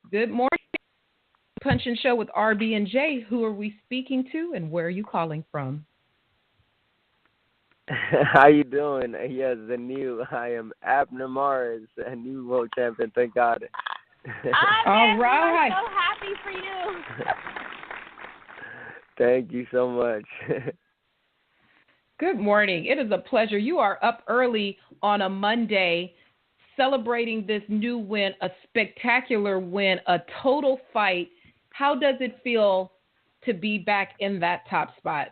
Good morning, Punch and Show with RB and Jae. Who are we speaking to, and where are you calling from? How you doing? Yes, I am Abner Mares, a new world champion. Thank God. All We are right. so happy for you. Thank you so much. Good morning. It is a pleasure. You are up early on a Monday celebrating this new win, a spectacular win, a total fight. How does it feel to be back in that top spot?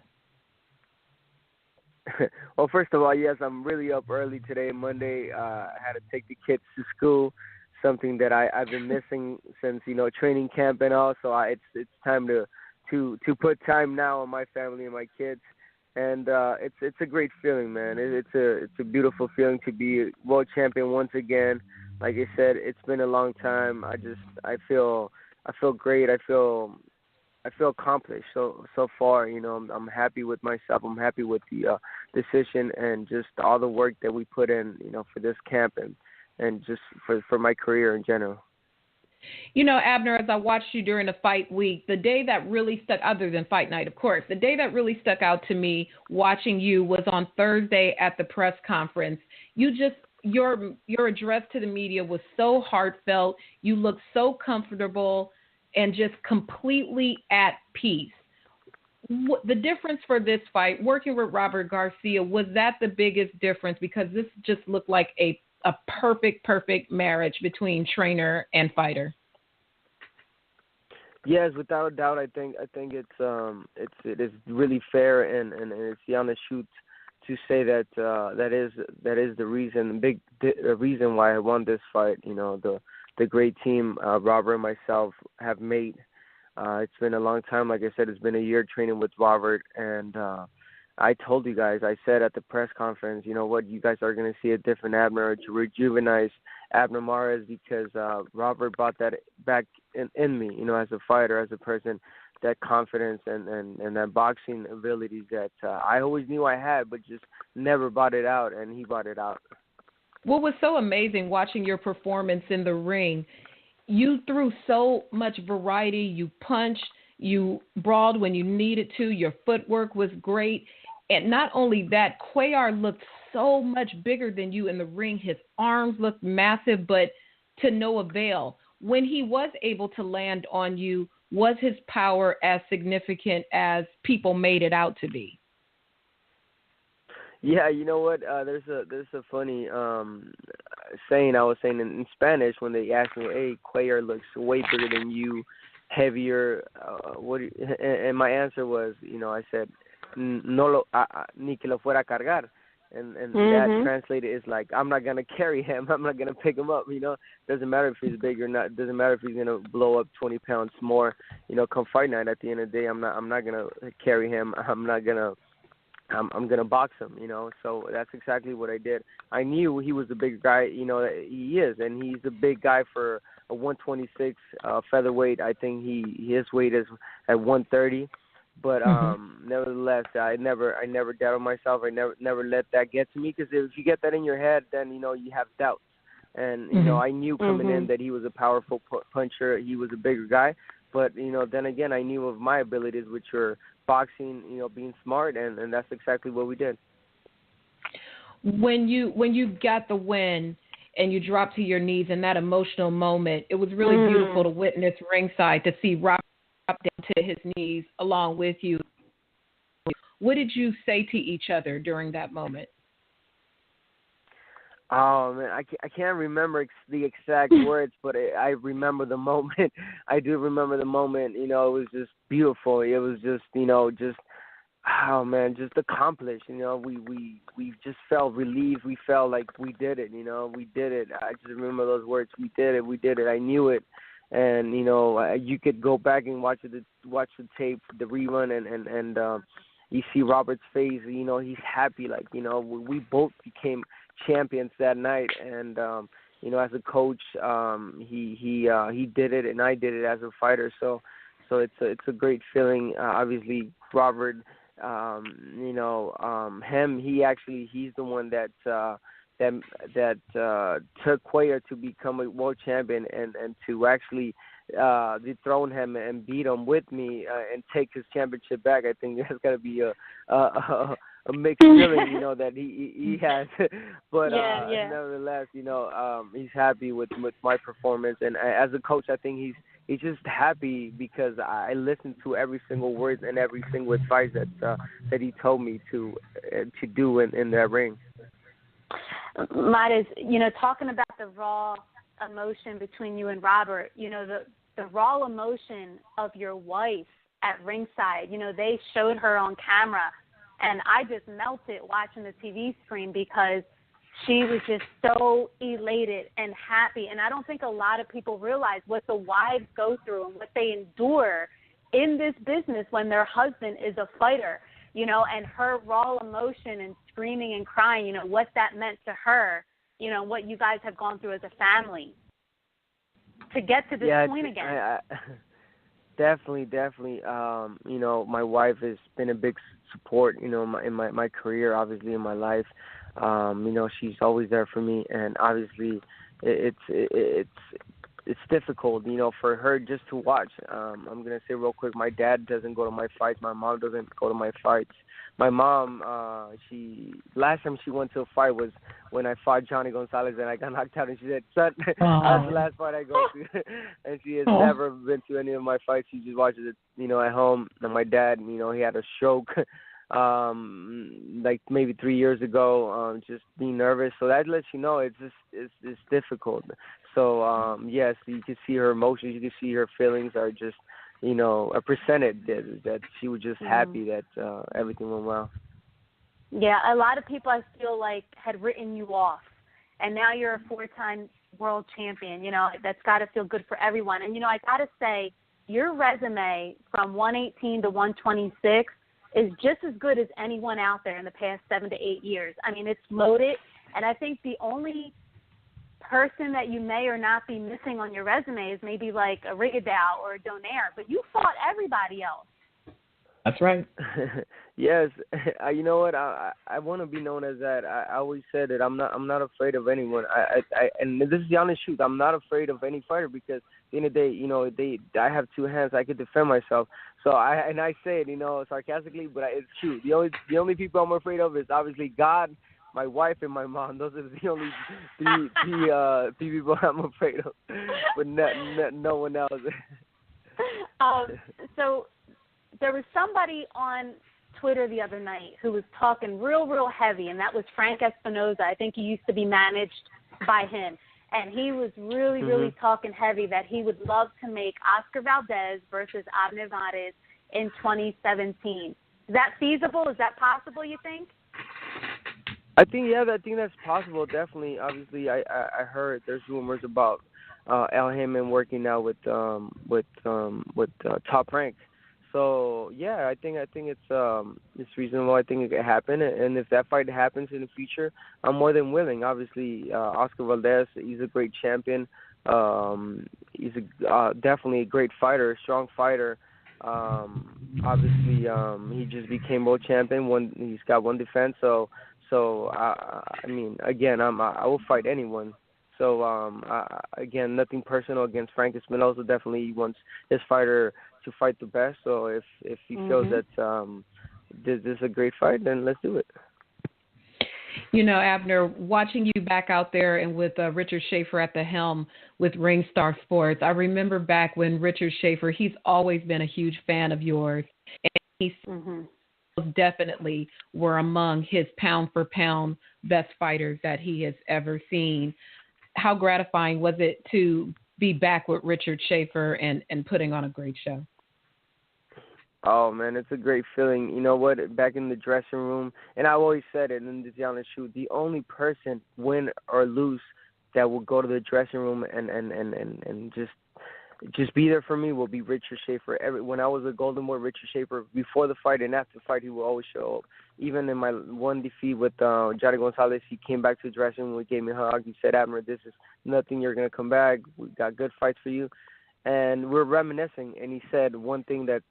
Well, first of all, yes, I'm really up early today, Monday. I had to take the kids to school, something that I've been missing since training camp and all. So it's time to put time now on my family and my kids, and it's a great feeling, man. It's a beautiful feeling to be world champion once again. Like I said, it's been a long time. I feel great. I feel accomplished so far. I'm happy with myself. I'm happy with the decision and just all the work that we put in, for this camp and just for my career in general. Abner, as I watched you during the fight week, the day that really stuck, other than fight night, of course, the day that really stuck out to me watching you was on Thursday at the press conference. Your address to the media was so heartfelt. You looked so comfortable and just completely at peace. The difference for this fight, working with Robert Garcia, was that the biggest difference? Because this just looked like a perfect marriage between trainer and fighter. Yes, without a doubt. I think it is really fair and it's the honest truth to say that that is the reason why I won this fight. The great team Robert and myself have made. It's been a long time. Like I said, it's been a year training with Robert, and I told you guys, I said at the press conference, you guys are going to see a different Abner, a rejuvenized Abner Mares, because Robert brought that back in me, as a fighter, as a person, that confidence and that boxing ability that I always knew I had, but just never brought it out, and he brought it out. What was so amazing watching your performance in the ring, you threw so much variety. You punched, you brawled when you needed to. Your footwork was great. And not only that, Cuellar looked so much bigger than you in the ring. His arms looked massive, but to no avail. When he was able to land on you, was his power as significant as people made it out to be? Yeah, you know what? There's a funny saying I was saying in Spanish when they asked me, "Hey, Cuellar looks way bigger than you, heavier." And my answer was, I said, "No lo ni que lo fuera a cargar," and that translated is like, I'm not gonna carry him. I'm not gonna pick him up. Doesn't matter if he's big or not. Doesn't matter if he's gonna blow up 20 pounds more. Come fight night. At the end of the day, I'm not gonna carry him. I'm gonna box him, So that's exactly what I did. I knew he was a big guy, he is, and he's a big guy for a 126 featherweight. I think his weight is at 130. But nevertheless, I never doubted myself. I never let that get to me, because if you get that in your head, then you have doubts. And I knew coming in that he was a powerful puncher. He was a bigger guy. But then again, I knew of my abilities, which were boxing, being smart, and that's exactly what we did. When you got the win and you dropped to your knees in that emotional moment, it was really beautiful to witness ringside, to see Rob drop down to his knees along with you. What did you say to each other during that moment? Oh, man, I can't remember the exact words, but I remember the moment. I do remember the moment. It was just beautiful. It was just, oh, man, just accomplished. We just felt relieved. We felt like we did it, We did it. I just remember those words. We did it. I knew it. And, you could go back and watch the tape, the rerun, and you see Robert's face. He's happy. Like, we both became champions that night, and as a coach, he did it, and I did it as a fighter. So it's a great feeling. Obviously, Robert, he's the one that that took Cuellar to become a world champion and to actually dethrone him and beat him with me and take his championship back. I think that's got to be a mixed feeling, that he has. But nevertheless, he's happy with my performance, and as a coach, I think he's just happy because I listened to every single word and every single advice that he told me to do in that ring. Mares, talking about the raw emotion between you and Robert, the raw emotion of your wife at ringside, they showed her on camera, and I just melted watching the TV screen because she was just so elated and happy. And I don't think a lot of people realize what the wives go through and what they endure in this business when their husband is a fighter, and her raw emotion and screaming and crying, what that meant to her, what you guys have gone through as a family to get to this point again. Definitely. My wife has been a big support, in my career, obviously in my life. She's always there for me, and obviously it's difficult, for her just to watch. I'm gonna say real quick, my dad doesn't go to my fights. My mom doesn't go to my fights. My mom, last time she went to a fight was when I fought Johnny Gonzalez and I got knocked out, and she said, "Son, that's the last fight I go to." And she has never been to any of my fights. She just watches it, at home. And my dad, he had a stroke, like maybe 3 years ago, just being nervous. So that lets you know it's difficult. So yes, you can see her emotions, you can see her feelings are just, presented that she was just happy that everything went well. Yeah, a lot of people I feel like had written you off, and now you're a 4-time world champion. That's got to feel good for everyone. And I got to say, your resume from 118 to 126 is just as good as anyone out there in the past 7 to 8 years. I mean, it's loaded, and I think the only person that you may or not be missing on your resume is maybe like a Rigondeaux or a Donaire, but you fought everybody else. That's right. Yes, you know what? I want to be known as that. I always said that I'm not afraid of anyone. And this is the honest truth. I'm not afraid of any fighter because at the end of the day, I have 2 hands. I could defend myself. So I say it, sarcastically, but it's true. The only people I'm afraid of is obviously God, my wife, and my mom. Those are the only three people I'm afraid of, but no one else. So there was somebody on Twitter the other night who was talking real heavy, and that was Frank Espinoza. I think he used to be managed by him. And he was really talking heavy that he would love to make Oscar Valdez versus Abner Mares in 2017. Is that feasible? Is that possible, you think? I think that's possible. Definitely. Obviously, I heard there's rumors about Al Heyman working now with Top Rank. So yeah, I think it's reasonable. I think it could happen, and if that fight happens in the future, I'm more than willing. Obviously, Oscar Valdez, he's a great champion. He's definitely a great fighter, a strong fighter. Obviously, he just became world champion. He's got one defense. So I mean, again, I will fight anyone. So again, nothing personal against Frank Espinoza. Definitely wants his fighter to fight the best. So if he feels that this is a great fight, then let's do it. Abner, watching you back out there and with Richard Schaefer at the helm with Ringstar Sports, I remember back when Richard Schaefer, he's always been a huge fan of yours, and he's definitely were among his pound-for-pound best fighters that he has ever seen. How gratifying was it to be back with Richard Schaefer and putting on a great show? Oh, man, it's a great feeling. You know what? Back in the dressing room, and I've always said it, and this is the honest truth, the only person, win or lose, that will go to the dressing room and just be there for me will be Richard Schaefer. When I was a Golden Boy, Richard Schaefer, before the fight and after the fight, he will always show up. Even in my one defeat with Johnny Gonzalez, he came back to the dressing room, he gave me a hug, he said, Abner, this is nothing, you're going to come back, we got good fights for you. And we're reminiscing, and he said one thing that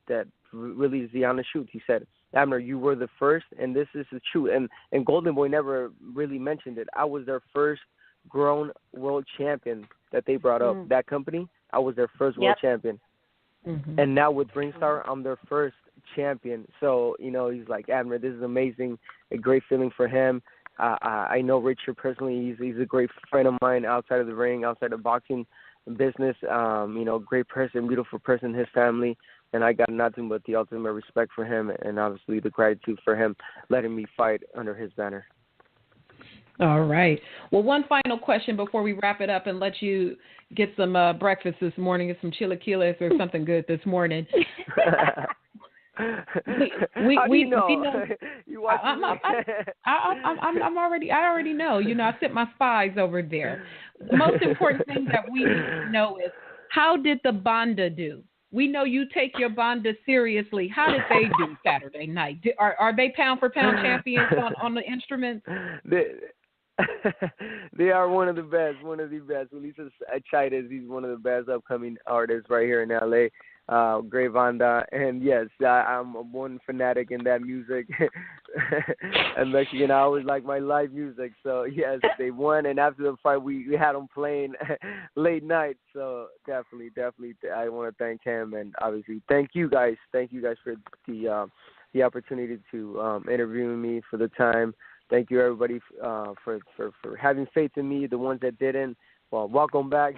really is the honest truth. He said, Abner, you were the first, and this is the truth. And Golden Boy never really mentioned it. I was their first grown world champion that they brought up. That company, I was their first world champion. Mm-hmm. And now with Ringstar, I'm their first champion. So, you know, he's like, Abner, this is amazing, a great feeling for him. I know Richard personally. He's a great friend of mine outside of the ring, outside of boxing business. You know, great person, beautiful person, his family. And I got nothing but the ultimate respect for him and obviously the gratitude for him letting me fight under his banner. All right. Well, one final question before we wrap it up and let you get some breakfast this morning and some chilaquiles or something good this morning. we know. You watch I already know. You know, I sent my spies over there. The most important thing that we need to know is, how did the Banda do? We know you take your Banda seriously. How did they do Saturday night? Are they pound for pound champions on the instruments? They are one of the best. Ulises Chaides, he's one of the best upcoming artists right here in LA. Great Banda, and yes, I'm one fanatic in that music. And Mexican, I always like my live music. So yes, they won, and after the fight, we had them playing late night. So definitely, I want to thank him, and obviously thank you guys for the opportunity to interview me, for the time. Thank you everybody for having faith in me. The ones that didn't, well, welcome back.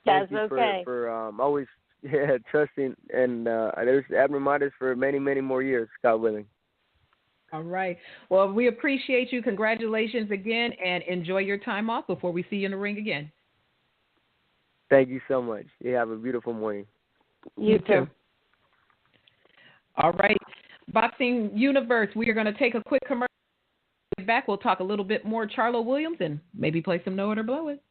That's okay. For always. Yeah, trusting, and there's Abner Mares for many, many more years, God willing. All right. Well, we appreciate you. Congratulations again, and enjoy your time off before we see you in the ring again. Thank you so much. You have a beautiful morning. You too. All right. Boxing Universe, we are going to take a quick commercial. Back, we'll talk a little bit more Charlo Williams and maybe play some Know It or Blow It.